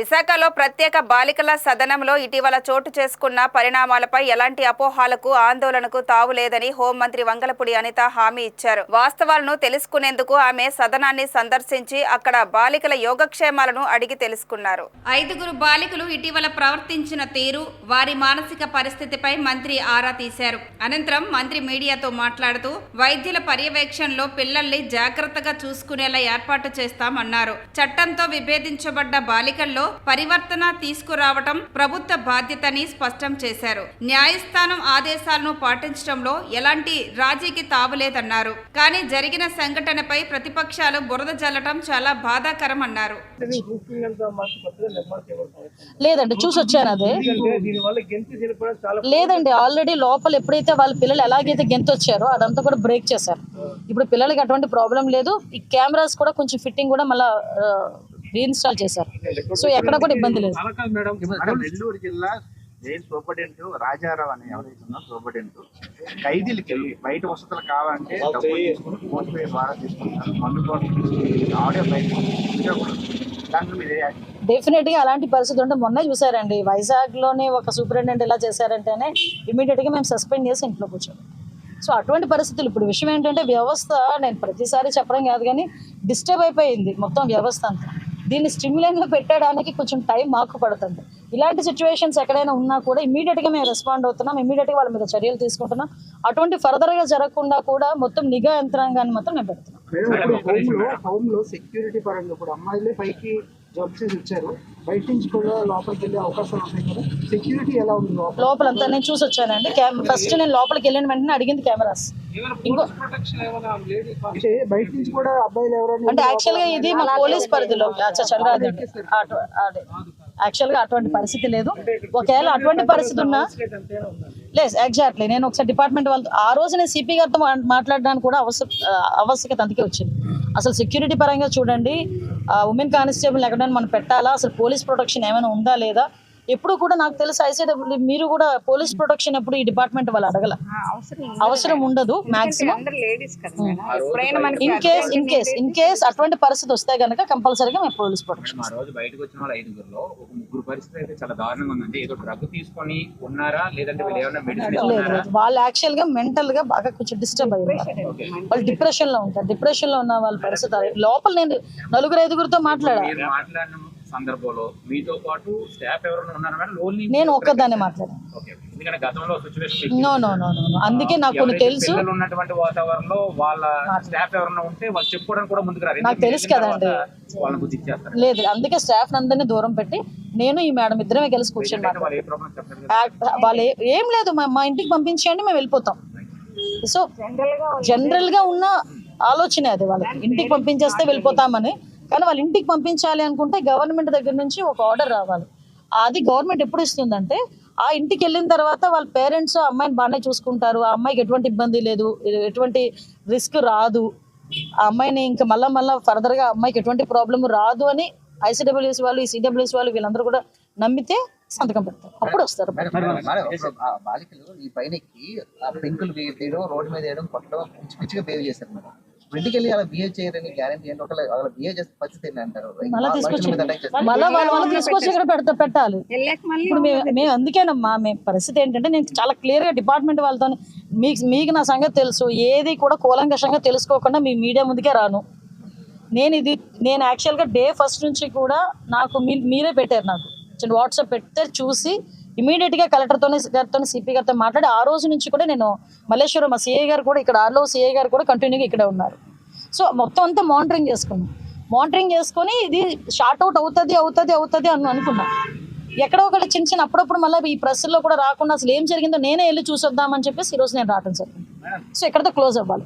విశాఖలో ప్రత్యేక బాలికల సదనంలో ఇటీవల చోటు చేసుకున్న పరిణామాలపై ఎలాంటి అపోహాలకు ఆందోళనకు తావులేదని హోంమంత్రి వంగలపూడి అనిత హామీ ఇచ్చారు. వాస్తవాలను తెలుసుకునేందుకు ఆమె సదనాన్ని సందర్శించి అక్కడ బాలికల యోగక్షేమాలను అడిగి తెలుసుకున్నారు. 5 బాలికలు ఇటీవల ప్రవర్తించిన తీరు, వారి మానసిక పరిస్థితిపై మంత్రి ఆరా తీశారు. అనంతరం మంత్రి మీడియాతో మాట్లాడుతూ వైద్యుల పర్యవేక్షణలో పిల్లల్ని జాగ్రత్తగా చూసుకునేలా ఏర్పాటు చేస్తామన్నారు. చట్టంతో విభేదించబడ్డ బాలికల్లో పరివర్తన తీసుకురావటం ప్రభుత్వ బాధ్యతని స్పష్టం చేశారు. న్యాయస్థానం ఆదేశాలను పాటించడంలో ఎలాంటి రాజీకి తావులేదన్నారు. కానీ జరిగిన సంఘటనపై ప్రతిపక్షాలు బురద జల్లటం చాలా బాధాకరం అన్నారు. లేదండి, చూసి వచ్చాను. అదే లేదండి, ఆల్రెడీ లోపల ఎప్పుడైతే వాళ్ళ పిల్లలు ఎలాగైతే గెంతొచ్చారో అదంతా కూడా బ్రేక్ చేశారు. ఇప్పుడు పిల్లలకి అటువంటి ప్రాబ్లం లేదు. ఈ కెమెరాస్ కూడా కొంచెం ఫిట్టింగ్ కూడా మళ్ళీ రీఇన్స్టాల్ చేశారు. సో ఎక్కడ కూడా ఇబ్బంది లేదు. నెల్లూరు జిల్లా జైలు సూపరింటెండెంట్ రాజారావు అని ఎవరైతే సూపరింటెండెంట్ ఖైదీలకి బయట వసతులు కావాలంటే డబ్బులు తీసుకుని ఫోన్ పే ద్వారా తీసుకుంటారు. ఆడియో బయట డెఫినెట్ గా అలాంటి పరిస్థితి ఉంటే మొన్న చూసారండి, వైజాగ్ లోనే ఒక సూపరింటెండెంట్ ఎలా చేశారంటేనే ఇమీడియట్ గా మేము సస్పెండ్ చేసి ఇంట్లో కూర్చోం. సో అటువంటి పరిస్థితులు. ఇప్పుడు విషయం ఏంటంటే వ్యవస్థ, నేను ప్రతిసారి చెప్పడం కాదు కానీ డిస్టర్బ్ అయిపోయింది మొత్తం వ్యవస్థ అంతా. దీన్ని స్టిమ్యులేషన్లో పెట్టడానికి కొంచెం టైం మాకు పడుతుంది. ఇలాంటి సిచ్యువేషన్స్ ఎక్కడైనా ఉన్నా కూడా ఇమీడియట్గా మేము రెస్పాండ్ అవుతున్నాం, ఇమీడియట్గా వాళ్ళ మీద చర్యలు తీసుకుంటున్నాం. అటువంటి ఫర్దర్గా జరగకుండా కూడా మొత్తం నిఘా యంత్రాంగాన్ని మొత్తం మేము పెడుతున్నాం. సెక్యూరిటీ పరంగా ఇప్పుడు అమ్మాయిలే పైకి జాబ్ చేసి వచ్చారు, బయట నుంచి కూడా లోపలికి వెళ్ళే అవకాశాలు ఉంటాయి కదా, సెక్యూరిటీ ఎలా ఉంది లోపలంతా? నేను చూసి వచ్చానండి. ఫస్ట్ నేను లోపలికి వెళ్ళిన వెంటనే అడిగింది కెమెరాస్. ఇంకో బయట నుంచి కూడా అబ్బాయిలు ఎవరైనా అంటే యాక్చువల్గా ఇది మా పోలీస్ పరిధిలో చంద్రాది యాక్చువల్గా అటువంటి పరిస్థితి లేదు. ఒకవేళ అటువంటి పరిస్థితి ఉన్నా లేదు. ఎగ్జాక్ట్లీ నేను ఒకసారి డిపార్ట్మెంట్ వాళ్ళతో ఆ రోజు నేను సిపి గారితో మాట్లాడడానికి కూడా ఆవశ్యకత అందుకే వచ్చింది. అసలు సెక్యూరిటీ పరంగా చూడండి, ఉమెన్ కానిస్టేబుల్ ఎక్కడైనా మనం పెట్టాలా, అసలు పోలీస్ ప్రొటెక్షన్ ఏమైనా ఉందా లేదా. ఎప్పుడు కూడా నాకు తెలిసి ఐసీడబ్ల్యూ మీరు కూడా పోలీస్ ప్రొటెక్షన్ ఎప్పుడు ఈ డిపార్ట్మెంట్ వాళ్ళు అడగల, అవసరం ఉండదు మాక్సిమం. ఇన్ కేస్ అటువంటి పరిస్థితి వస్తే కనుక కంపల్సరీగా మేము పోలీస్ ప్రొటెక్షన్. వాళ్ళు యాక్చువల్ గా మెంటల్ గా బాగా కొంచెం డిస్టర్బ్ అయ్యారు. వాళ్ళు డిప్రెషన్ లో ఉంటారు. డిప్రెషన్ లో ఉన్న వాళ్ళ పరిస్థితి లోపల నేను 4-5 మాట్లాడాను. సందర్భంలో మీతో పాటు స్టాఫ్ ఎవరైనా ఉన్నారా మేడం? నేను ఒక్కదాన్ని మాట్లాడాను. ఎందుకంటే గతంలో సిచువేషన్ నో అందుకే నాకు కొన్ని తెలుసు. ఉన్నటువంటి వాతావరణంలో వాళ్ళ స్టాఫ్ ఎవరైనా ఉంటే వాళ్ళు చెప్పుకోవడానికి కూడా ముందుకు రారు. నాకు తెలుసు కదండి. వాళ్ళని బుద్ధి ఇచ్చేస్తారు. లేదు, అందుకే స్టాఫ్ అందరినీ దూరం పెట్టి నేను ఈ మేడం ఇద్దరమే కలిసి కూర్చొని వాళ్ళు ఏం లేదు, మా ఇంటికి పంపించేయండి, మేము వెళ్ళిపోతాం. సో జనరల్ గా ఉన్న ఆలోచనే అది, వాళ్ళకి ఇంటికి పంపించేస్తే వెళ్ళిపోతామని. కానీ వాళ్ళ ఇంటికి పంపించాలి అనుకుంటే గవర్నమెంట్ దగ్గర నుంచి ఒక ఆర్డర్ రావాలి. అది గవర్నమెంట్ ఎప్పుడు ఇస్తుందంటే ఆ ఇంటికి వెళ్ళిన తర్వాత వాళ్ళ పేరెంట్స్ అమ్మాయిని బాగానే చూసుకుంటారు, ఆ అమ్మాయికి ఎటువంటి ఇబ్బంది లేదు, ఎటువంటి రిస్క్ రాదు, ఆ అమ్మాయిని ఇంకా మళ్ళా ఫర్దర్గా అమ్మాయికి ఎటువంటి ప్రాబ్లమ్ రాదు అని ఐసీడబ్ల్యూఎస్ వాళ్ళు, ఈ సిడబ్ల్యూఎస్ వాళ్ళు వీళ్ళందరూ కూడా నమ్మితే సంతకం పెడతారు, అప్పుడు వస్తారు. బాలికలు ఈ పైన పెంకులు వేయడం, రోడ్డు మీద వేయడం, కొట్టడం, పిచ్చిగా బిహేవ్ చేశారు మేడం. ఇంటికి వెళ్ళి అలా బిహేవ్ చేయరని గ్యారెంటీ ఏంటి? ఒకవేళ బిహేవ్ చేస్తే పరిస్థితి ఏంటి అంటారు? మళ్ళీ తీసుకొచ్చి ఇక్కడ పెట్టాలి. ఇప్పుడు మేము అందుకేనమ్మా, మేము పరిస్థితి ఏంటంటే నేను చాలా క్లియర్ గా డిపార్ట్మెంట్ వాళ్ళతో మీకు నా సంగతి తెలుసు, ఏది కూడా కూలంకషంగా తెలుసుకోకుండా మీ మీడియా ముందుకే రాను. నేను యాక్చువల్గా డే ఫస్ట్ నుంచి కూడా నాకు మీరే పెట్టారు, నాకు వాట్సాప్ పెడితే చూసి ఇమీడియట్గా కలెక్టర్తో సిపి గారితో మాట్లాడి ఆ రోజు నుంచి కూడా నేను మల్లేశ్వరం మా సిఐ గారు కూడా ఇక్కడ ఆర్లో సిఐ గారు కూడా కంటిన్యూగా ఇక్కడే ఉన్నారు. సో మొత్తం అంతా మానిటరింగ్ చేసుకొని ఇది షార్ట్ అవుట్ అవుతుంది అని అనుకున్నాను. ఎక్కడో ఒకటి చిన్న అప్పుడప్పుడు మళ్ళీ ఈ ప్రెస్లో కూడా రాకుండా అసలు ఏం జరిగిందో నేనే వెళ్ళి చూసొద్దామని చెప్పేసి ఈరోజు నేను రావడం జరిగింది. సో ఎక్కడితో క్లోజ్ అవ్వాలి.